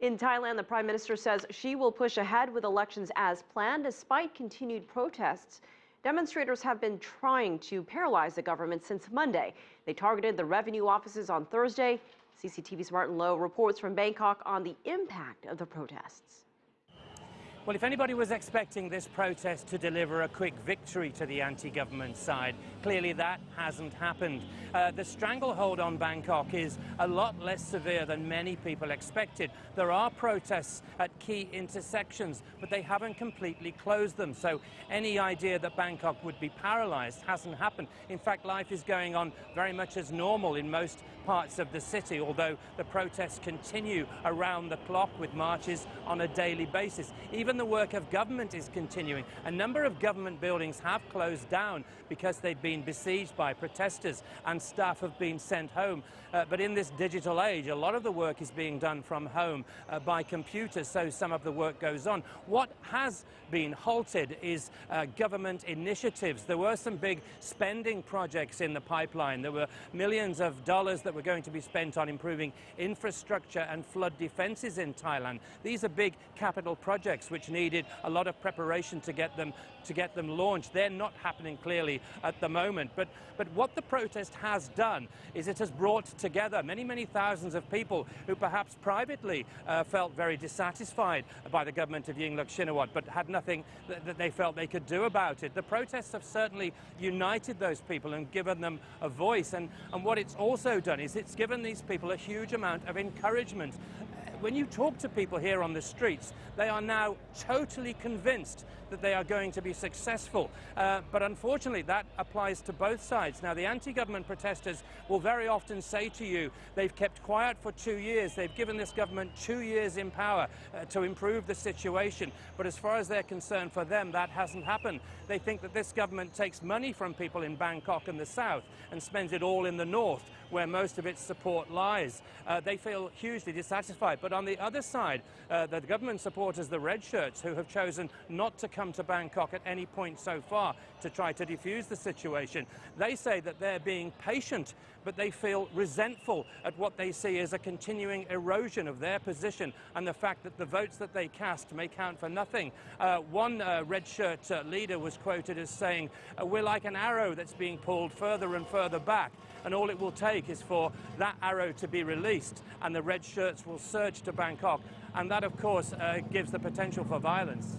In Thailand, the Prime Minister says she will push ahead with elections as planned despite continued protests. Demonstrators have been trying to paralyze the government since Monday. They targeted the revenue offices on Thursday. CCTV's Martin Lowe reports from Bangkok on the impact of the protests. Well, if anybody was expecting this protest to deliver a quick victory to the anti-government side, clearly that hasn't happened. The stranglehold on Bangkok is a lot less severe than many people expected. There are protests at key intersections, but they haven't completely closed them. So any idea that Bangkok would be paralyzed hasn't happened. In fact, life is going on very much as normal in most parts of the city, although the protests continue around the clock with marches on a daily basis. Even the work of government is continuing. A number of government buildings have closed down because they've been besieged by protesters and staff have been sent home. But in this digital age, a lot of the work is being done from home by computers, so some of the work goes on. What has been halted is government initiatives. There were some big spending projects in the pipeline. There were millions of dollars that were going to be spent on improving infrastructure and flood defenses in Thailand. These are big capital projects which needed a lot of preparation to get them launched. They're not happening clearly at the moment. But what the protest has done is it has brought together many thousands of people who perhaps privately felt very dissatisfied by the government of Yingluck Shinawatra, but had nothing that they felt they could do about it. The protests have certainly united those people and given them a voice. And what it's also done is it's given these people a huge amount of encouragement. When you talk to people here on the streets, they are now totally convinced that they are going to be successful. But unfortunately, that applies to both sides. Now, the anti-government protesters will very often say to you, they've kept quiet for 2 years. They've given this government 2 years in power to improve the situation. But as far as they're concerned, for them, that hasn't happened. They think that this government takes money from people in Bangkok and the south and spends it all in the north, where most of its support lies. They feel hugely dissatisfied. But on the other side, the government supporters, the red shirts, who have chosen not to come to Bangkok at any point so far to try to defuse the situation, they say that they're being patient, but they feel resentful at what they see as a continuing erosion of their position and the fact that the votes that they cast may count for nothing. One red shirt leader was quoted as saying, "We're like an arrow that's being pulled further and further back, and all it will take is for that arrow to be released and the red shirts will surge to Bangkok." And that, of course, gives the potential for violence.